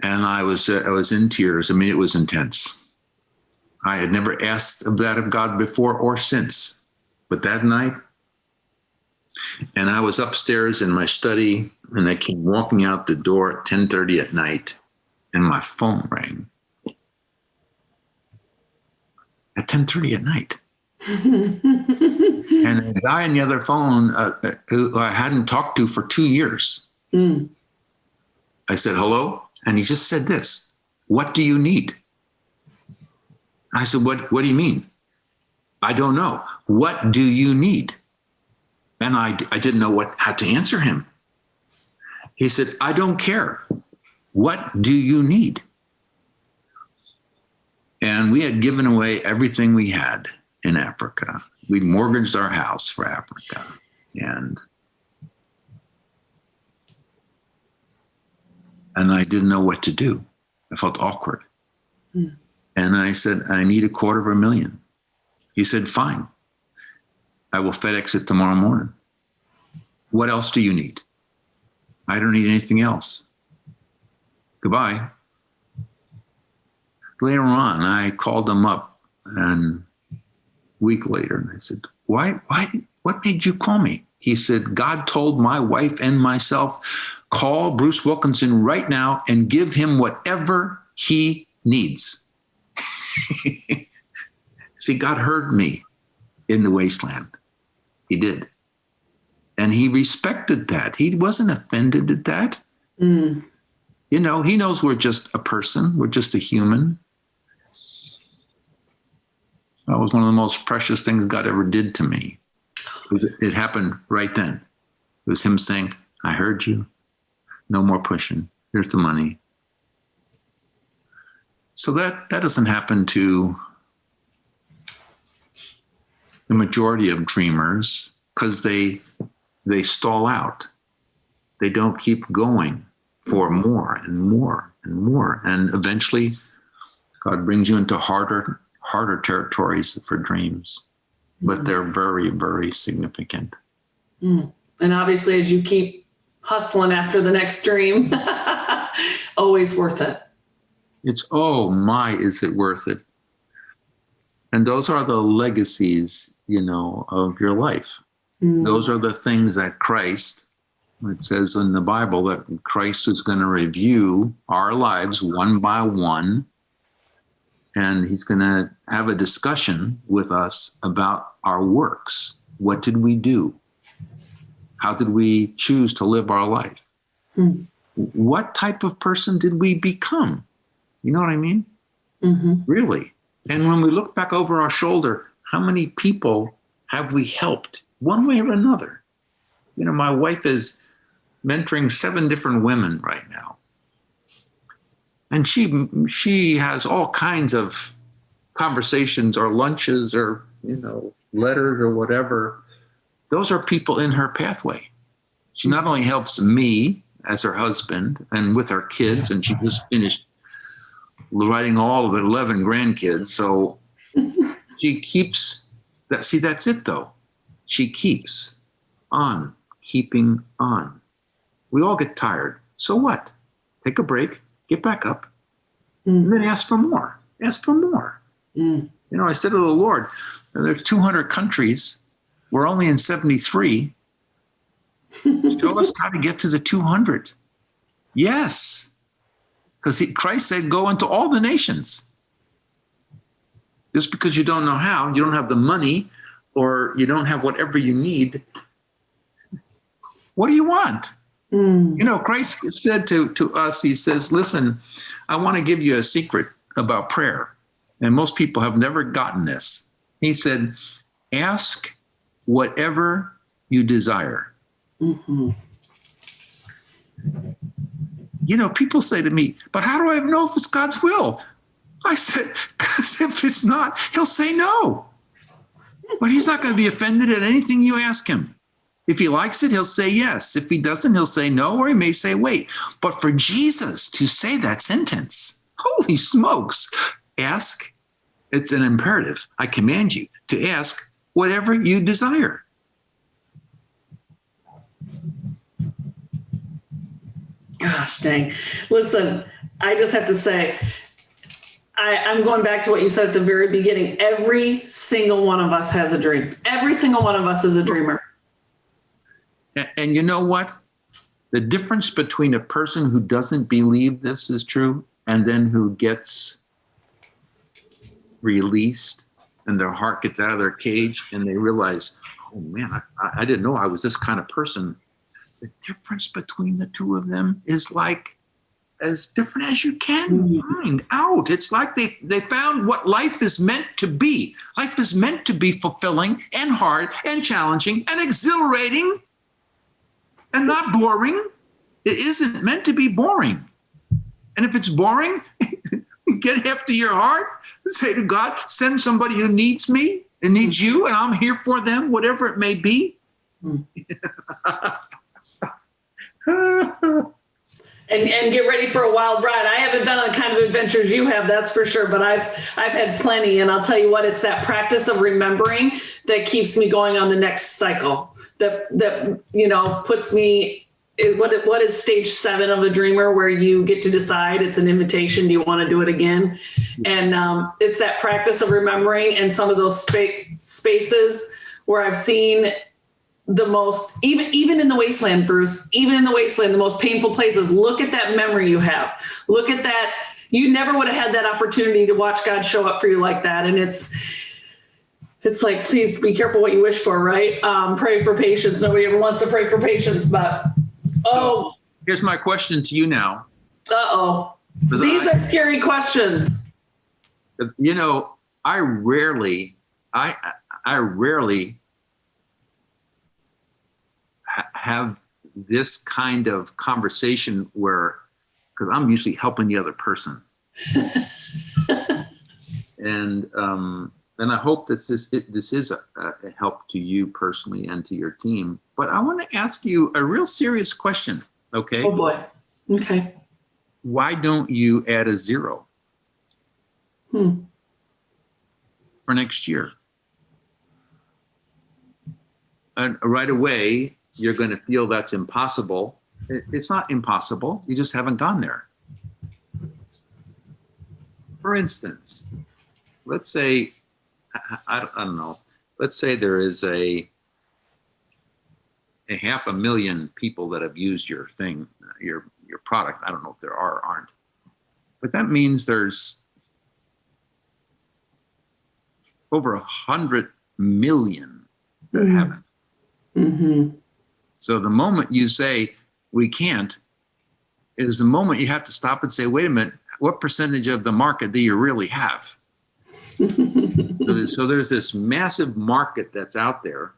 I was in tears. I mean, it was intense. I had never asked of that of God before or since, but that night, and I was upstairs in my study, and I came walking out the door at 10:30 at night, and my phone rang at 10:30 at night. And a guy on the other phone who I hadn't talked to for 2 years. I said, hello? And he just said this, what do you need? I said, what do you mean? I don't know. What do you need? And I didn't know how to answer him. He said, I don't care. What do you need? And we had given away everything we had in Africa. We mortgaged our house for Africa. And I didn't know what to do. I felt awkward. And I said, I need $250,000. He said, fine. I will FedEx it tomorrow morning. What else do you need? I don't need anything else. Goodbye. Later on, I called him up, and a week later, and I said, what made you call me? He said, God told my wife and myself, call Bruce Wilkinson right now and give him whatever he needs. See, God heard me in the wasteland. He did. And he respected that. He wasn't offended at that. You know, he knows we're just a person. We're just a human. That was one of the most precious things God ever did to me. It happened right then. It was him saying, I heard you. No more pushing. Here's the money. So that doesn't happen to the majority of dreamers, because they stall out. They don't keep going for more and more and more. And eventually, God brings you into harder territories for dreams. But they're very, very significant. And obviously, as you keep hustling after the next dream, always worth it. It's, oh my, is it worth it? And those are the legacies, you know, of your life. Those are the things that Christ, it says in the Bible that Christ is going to review our lives one by one. And he's going to have a discussion with us about our works. What did we do? How did we choose to live our life? What type of person did we become? You know what I mean? Really. And when we look back over our shoulder, how many people have we helped one way or another? You know, my wife is mentoring 7 different women right now. And she has all kinds of conversations or lunches or, you know, letters or whatever. Those are people in her pathway. She not only helps me as her husband and with her kids, and she just finished writing all of the 11 grandkids. So she keeps that. See, that's it though. She keeps on keeping on. We all get tired. So what? Take a break. Get back up, and then ask for more. Ask for more. You know, I said to the Lord, there's 200 countries. We're only in 73. Show us how to get to the 200. Yes. Because Christ said, go into all the nations. Just because you don't know how, you don't have the money, or you don't have whatever you need, what do you want? You know, Christ said to us, he says, listen, I want to give you a secret about prayer. And most people have never gotten this. He said, ask whatever you desire. People say to me, but how do I know if it's God's will? I said, because if it's not, he'll say no. But he's not going to be offended at anything you ask him. If he likes it, he'll say yes. If he doesn't, he'll say no, or he may say wait. But for Jesus to say that sentence, holy smokes, ask. It's an imperative. I command you to ask whatever you desire. Gosh dang. Listen, I just have to say, I'm going back to what you said at the very beginning. Every single one of us has a dream. Every single one of us is a dreamer. And you know what? The difference between a person who doesn't believe this is true and then who gets released and their heart gets out of their cage and they realize, oh man, I didn't know I was this kind of person. The difference between the two of them is like as different as you can find out. It's like they found what life is meant to be. Life is meant to be fulfilling and hard and challenging and exhilarating and not boring. It isn't meant to be boring. And if it's boring, get after your heart. Say to God, send somebody who needs me and needs you, and I'm here for them, whatever it may be. And get ready for a wild ride. I haven't been on the kind of adventures you have, that's for sure, but I've had plenty. And I'll tell you what, it's that practice of remembering that keeps me going on the next cycle. That puts me. What is stage 7 of a dreamer, where you get to decide? It's an invitation. Do you want to do it again? And it's that practice of remembering, and some of those spaces where I've seen the most, even in the wasteland, Bruce, even in the wasteland, the most painful places. Look at that memory you have. Look at that. You never would have had that opportunity to watch God show up for you like that. And it's like, please be careful what you wish for, right? Pray for patience. Nobody ever wants to pray for patience, but so here's my question to you now. These are scary questions. I rarely have this kind of conversation because I'm usually helping the other person. And I hope that this is a help to you personally and to your team. But I want to ask you a real serious question, okay? Oh boy. Okay. Why don't you add a 0 for next year? And right away, you're going to feel that's impossible. It's not impossible. You just haven't gone there. For instance, let's say, I don't know, let's say there is a 500,000 people that have used your thing, your product. I don't know if there are or aren't. But that means there's over 100 million that haven't. Mm-hmm. So the moment you say we can't is the moment you have to stop and say, wait a minute, what percentage of the market do you really have? So there's this massive market that's out there.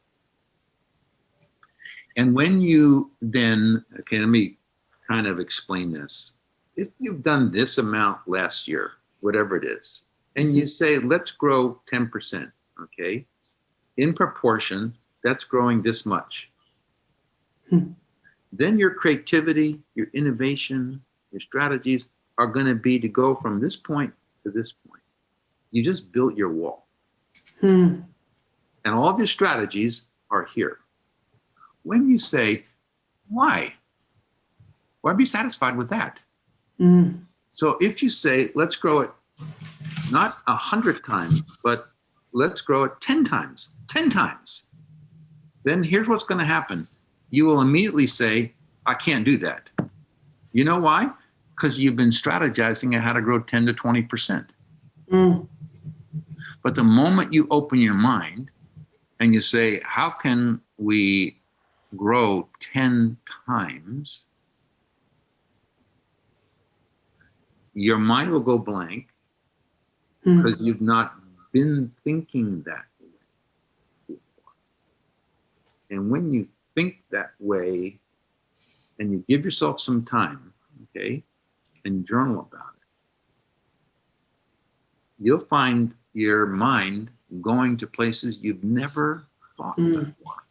And when you then, okay, let me kind of explain this. If you've done this amount last year, whatever it is, and you say, let's grow 10%, okay? In proportion, that's growing this much. Then your creativity, your innovation, your strategies are going to be to go from this point to this point. You just built your wall. And all of your strategies are here. When you say, why? Why be satisfied with that? So if you say, let's grow it not 100 times, but let's grow it 10 times, then here's what's going to happen. You will immediately say, I can't do that. You know why? Because you've been strategizing on how to grow 10 to 20%. But the moment you open your mind and you say, how can we grow 10 times? Your mind will go blank because you've not been thinking that way before. And when you think that way and you give yourself some time, okay, and journal about it, you'll find your mind going to places you've never thought before.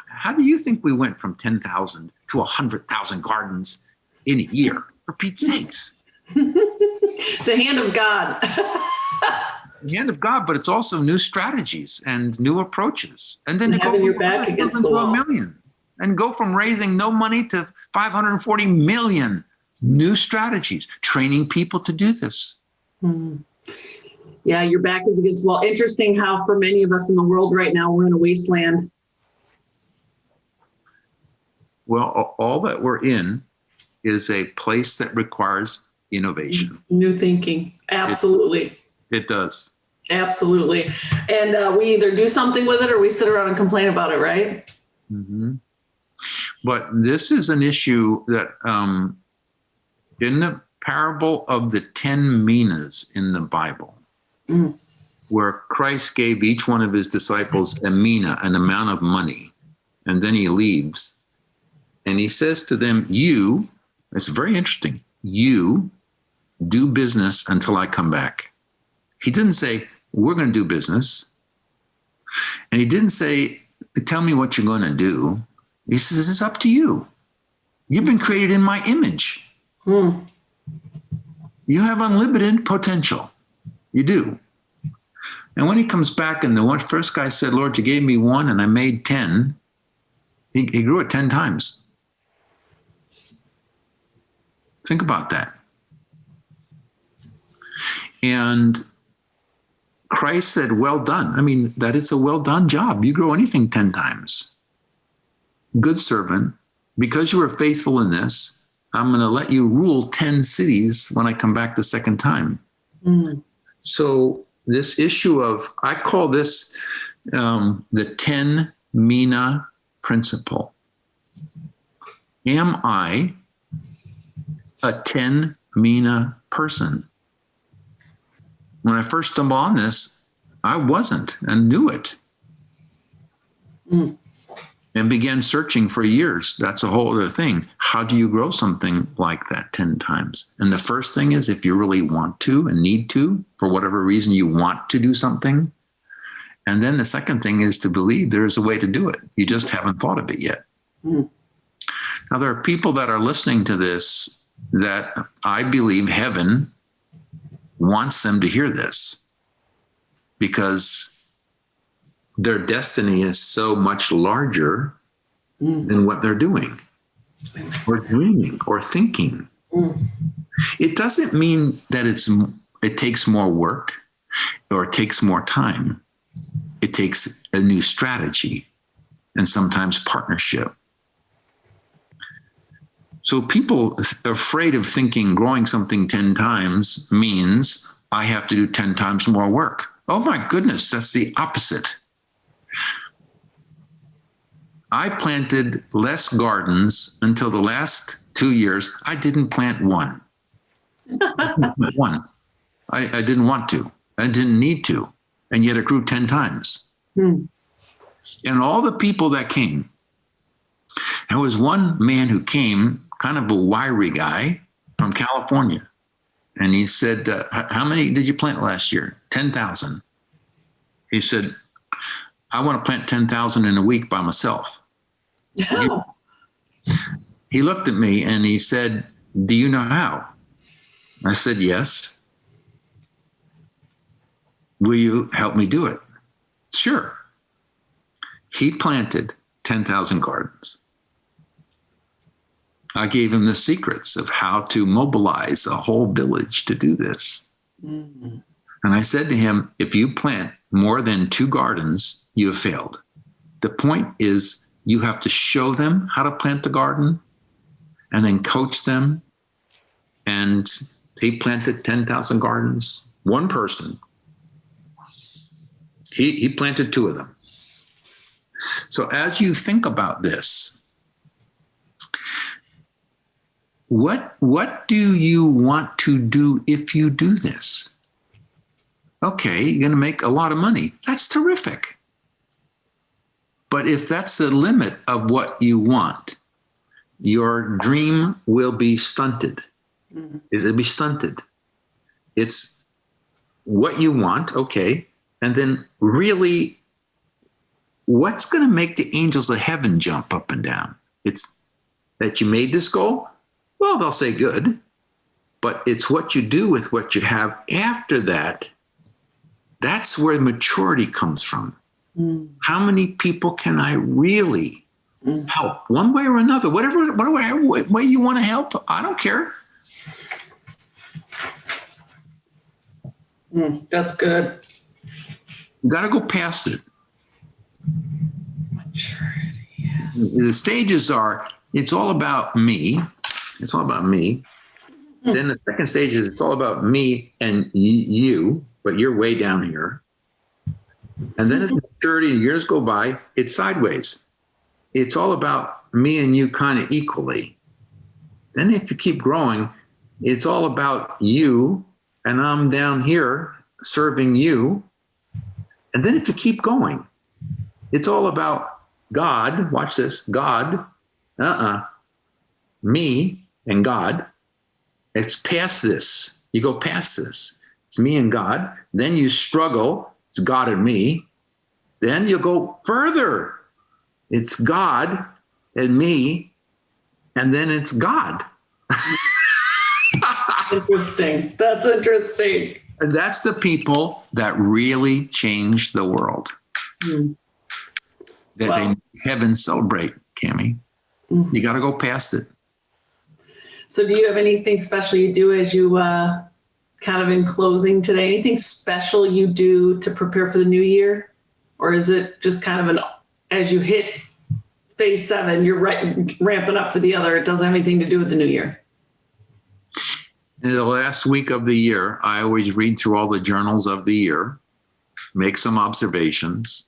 How do you think we went from 10,000 to 100,000 gardens in a year? For Pete's sakes. The hand of God. The hand of God, but it's also new strategies and new approaches. And then to go having from your back 100,000 against the to wall. 1 million. And go from raising no money to 540 million. New strategies, training people to do this. Yeah, your back is against the wall. Interesting how for many of us in the world right now, we're in a wasteland. Well, all that we're in is a place that requires innovation. New thinking. Absolutely. It does. Absolutely. And we either do something with it or we sit around and complain about it, right? Mm-hmm. But this is an issue that in the parable of the 10 minas in the Bible, where Christ gave each one of his disciples a mina, an amount of money, and then he leaves. And he says to them, it's very interesting, you do business until I come back. He didn't say, we're going to do business. And he didn't say, tell me what you're going to do. He says, it's up to you. You've been created in my image. You have unlimited potential. You do. And when he comes back and the first guy said, Lord, you gave me one and I made 10, he grew it 10 times. Think about that. And Christ said, well done. I mean, that is a well done job. You grow anything 10 times. Good servant, because you were faithful in this, I'm going to let you rule 10 cities when I come back the second time. So this issue of, I call this the 10 mina principle. Am I a 10 mina person? When I first stumbled on this, I wasn't and knew it. And began searching for years. That's a whole other thing. How do you grow something like that 10 times? And the first thing is, if you really want to and need to, for whatever reason you want to do something. And then the second thing is to believe there is a way to do it. You just haven't thought of it yet. Now, there are people that are listening to this that I believe heaven wants them to hear this, because their destiny is so much larger than what they're doing or dreaming or thinking. It doesn't mean that it takes more work or it takes more time. It takes a new strategy and sometimes partnership. So people are afraid of thinking growing something 10 times means I have to do 10 times more work. Oh my goodness, that's the opposite. I planted less gardens until the last 2 years. I didn't plant one. I didn't want to. I didn't need to. And yet it grew 10 times. And all the people that came, there was one man who came, kind of a wiry guy from California. And he said, how many did you plant last year? 10,000. He said, I want to plant 10,000 in a week by myself. He looked at me and he said, do you know how? I said, yes. Will you help me do it? Sure. He planted 10,000 gardens. I gave him the secrets of how to mobilize a whole village to do this. And I said to him, if you plant more than 2 gardens, you have failed. The point is, you have to show them how to plant the garden and then coach them. And he planted 10,000 gardens. One person. He planted 2 of them. So as you think about this, what do you want to do if you do this? Okay, you're going to make a lot of money. That's terrific. But if that's the limit of what you want, your dream will be stunted. It'll be stunted. It's what you want, okay. And then really, what's going to make the angels of heaven jump up and down? It's that you made this goal? Well, they'll say good. But it's what you do with what you have after that. That's where maturity comes from. How many people can I really help one way or another? Whatever way you want to help, I don't care. That's good. You got to go past it. Maturity. The stages are, it's all about me. It's all about me. Then the second stage is it's all about me and you, but you're way down here. And then as maturity and years go by, it's sideways. It's all about me and you kind of equally. Then if you keep growing, it's all about you and I'm down here serving you. And then if you keep going, it's all about God. Watch this. God, me and God. It's past this. You go past this. It's me and God. Then you struggle. It's God and me. Then you'll go further. It's God and me. And then it's God. Interesting. That's interesting. And that's the people that really change the world. That they make heaven celebrate, Cammie. You got to go past it. So do you have anything special you do as you kind of in closing today? Anything special you do to prepare for the new year? Or is it just kind of as you hit phase 7, you're ramping up for the other? It doesn't have anything to do with the new year. In the last week of the year, I always read through all the journals of the year, make some observations.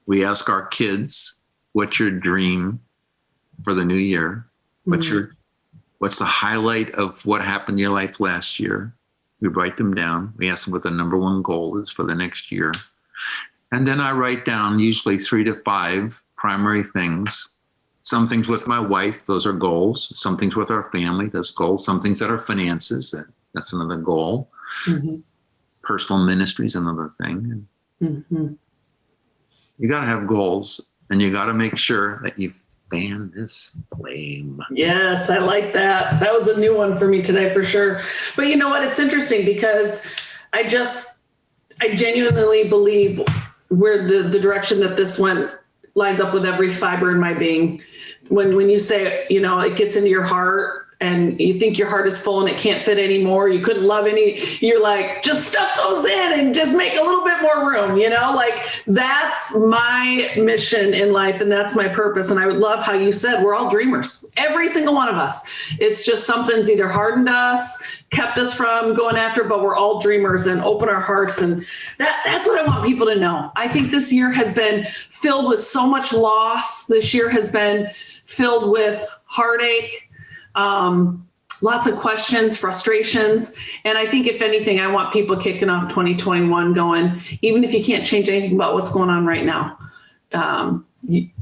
We ask our kids, what's your dream for the new year? What's the highlight of what happened in your life last year? We write them down. We ask them what their number one goal is for the next year. And then I write down usually 3 to 5 primary things. Some things with my wife, those are goals. Some things with our family, that's goals. Some things that are finances, that's another goal. Personal ministry is another thing. You got to have goals, and you got to make sure that you fan this flame. Yes, I like that. That was a new one for me today for sure. But you know what? It's interesting because I genuinely believe where the direction that this went lines up with every fiber in my being. When you say, it gets into your heart and you think your heart is full and it can't fit anymore, you couldn't love any, you're like, just stuff those in and just make a little bit more room, that's my mission in life. And that's my purpose. And I would love how you said, we're all dreamers, every single one of us. It's just something's either hardened us, kept us from going after, but we're all dreamers and open our hearts. And that's what I want people to know. I think this year has been filled with so much loss. This year has been filled with heartache, lots of questions, frustrations. And I think if anything, I want people kicking off 2021 going, even if you can't change anything about what's going on right now,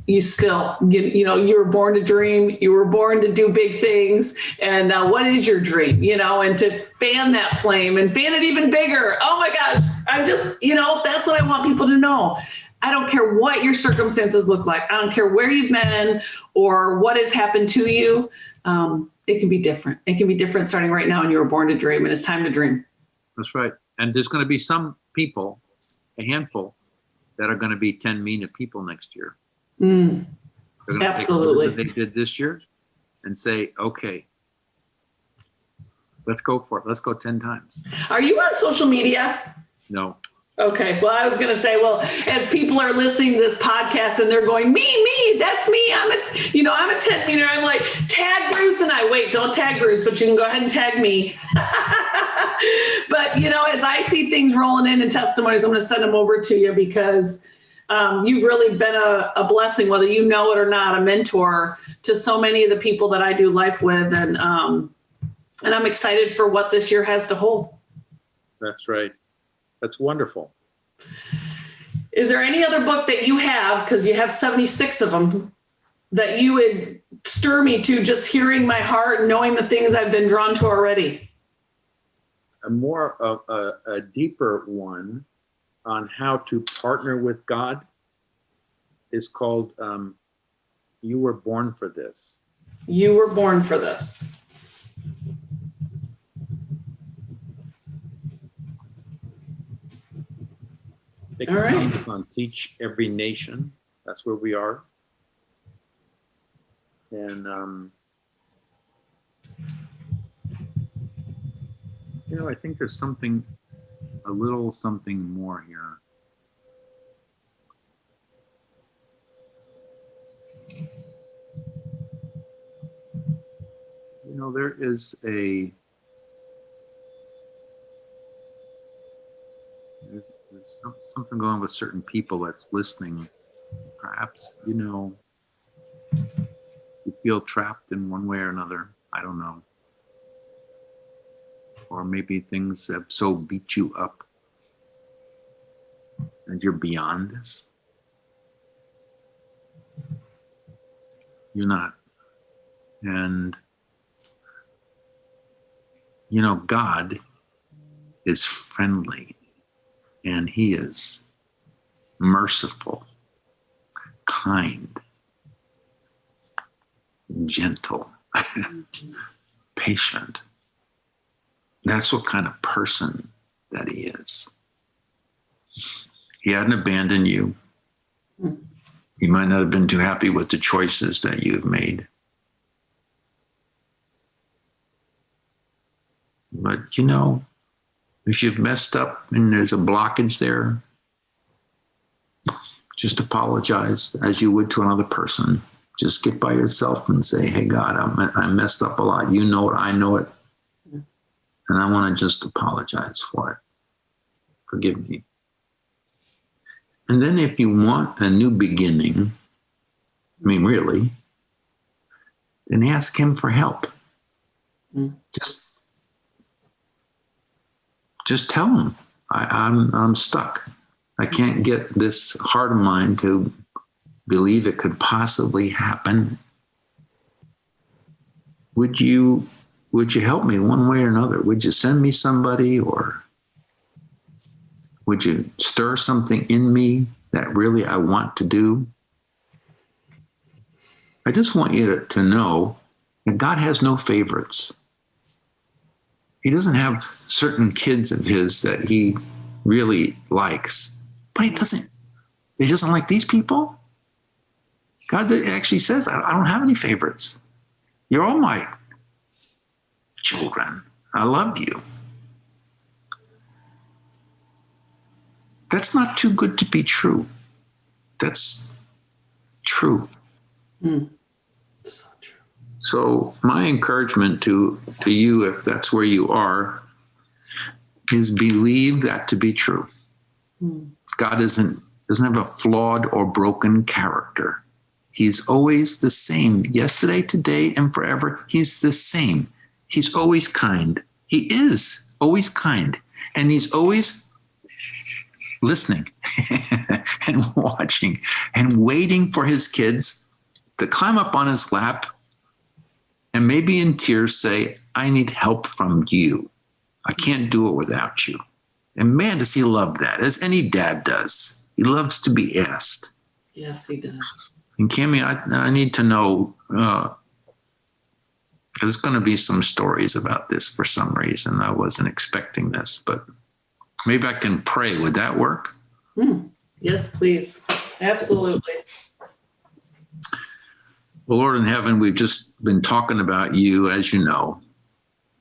you still, you were born to dream, you were born to do big things. And what is your dream, and to fan that flame and fan it even bigger. Oh my gosh, I'm just, that's what I want people to know. I don't care what your circumstances look like. I don't care where you've been or what has happened to you. It can be different. It can be different starting right now, and you were born to dream, and it's time to dream. That's right. And there's going to be some people, a handful, that are going to be 10 million people next year. Absolutely. Take what they did this year and say, okay, let's go for it. Let's go 10 times. Are you on social media? No. Okay. Well, I was going to say, as people are listening to this podcast and they're going, me, that's me. I'm a 10 meter. I'm like, tag Bruce and I. Wait, don't tag Bruce, but you can go ahead and tag me. But, as I see things rolling in and testimonies, I'm going to send them over to you because you've really been a blessing, whether you know it or not, a mentor to so many of the people that I do life with. And I'm excited for what this year has to hold. That's right. That's wonderful. Is there any other book that you have, because you have 76 of them, that you would stir me to just hearing my heart and knowing the things I've been drawn to already? A more of a deeper one on how to partner with God is called You Were Born for This. You were born for this. They All right. can on Teach Every Nation. That's where we are. And I think there's a little something more here. There is there's something going on with certain people that's listening. Perhaps, you feel trapped in one way or another. I don't know. Or maybe things have so beat you up and you're beyond this. You're not. And, God is friendly and he is merciful, kind, gentle, patient. That's what kind of person that he is. He hadn't abandoned you. He might not have been too happy with the choices that you've made. But, if you've messed up and there's a blockage there, just apologize as you would to another person. Just get by yourself and say, hey, God, I messed up a lot. You know it. I know it. And I want to just apologize for it. Forgive me. And then if you want a new beginning, really, then ask him for help. Just tell him, I'm stuck. I can't get this heart of mine to believe it could possibly happen. Would you help me one way or another? Would you send me somebody, or would you stir something in me that really I want to do? I just want you to know that God has no favorites. He doesn't have certain kids of his that he really likes, but he doesn't like these people. God actually says, I don't have any favorites. You're all my children. I love you. That's not too good to be true. That's true. So true. So my encouragement to you, if that's where you are, is believe that to be true. God doesn't have a flawed or broken character. He's always the same, yesterday, today, and forever. He's the same. He's always kind. He is always kind. And he's always listening and watching and waiting for his kids to climb up on his lap and maybe in tears say, I need help from you. I can't do it without you. And man, does he love that, as any dad does. He loves to be asked. Yes, he does. And Cammie, I need to know, there's going to be some stories about this for some reason. I wasn't expecting this, but maybe I can pray. Would that work? Yes, please. Absolutely. Well, Lord in heaven, we've just been talking about you, as you know.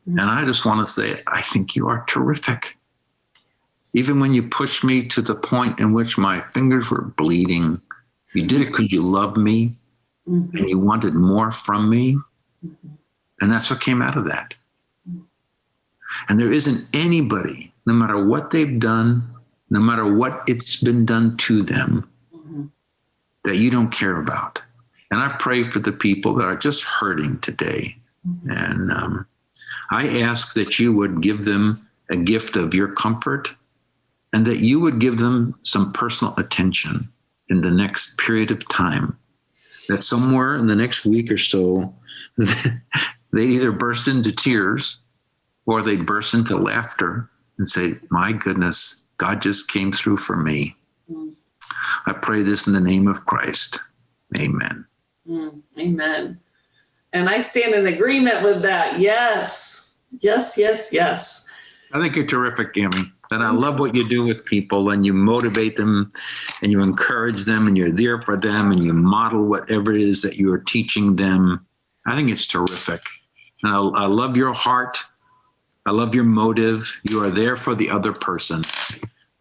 And I just want to say, I think you are terrific. Even when you pushed me to the point in which my fingers were bleeding, you did it because you loved me and you wanted more from me. And that's what came out of that. And there isn't anybody, no matter what they've done, no matter what it's been done to them, that you don't care about. And I pray for the people that are just hurting today. And I ask that you would give them a gift of your comfort and that you would give them some personal attention in the next period of time that somewhere in the next week or so, they either burst into tears or they burst into laughter and say, my goodness, God just came through for me. I pray this in the name of Christ. Amen. Amen. And I stand in agreement with that. Yes. Yes, yes, yes. I think you're terrific, Amy. And I love what you do with people, and you motivate them and you encourage them and you're there for them and you model whatever it is that you are teaching them. I think it's terrific. And I love your heart. I love your motive. You are there for the other person.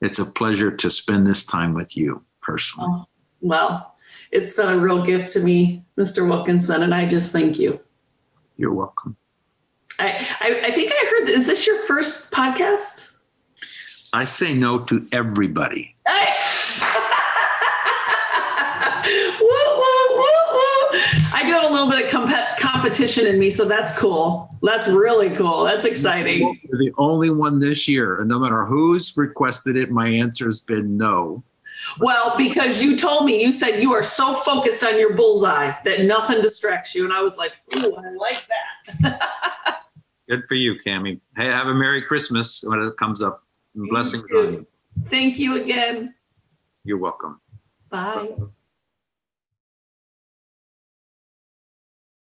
It's a pleasure to spend this time with you personally. Oh, well, it's been a real gift to me, Mr. Wilkinson, and I just thank you. You're welcome. I think I heard, is this your first podcast? I say no to everybody. Woo, woo, woo, woo. I do have a little bit of competition in me, so that's cool. That's really cool. That's exciting. You're the only one this year, and no matter who's requested it, my answer has been no. Well, because you told me, you said you are so focused on your bullseye that nothing distracts you. And I was like, ooh, I like that. Good for you, Cammie. Hey, have a Merry Christmas when it comes up. Blessings on you. Thank you again. You're welcome. Bye.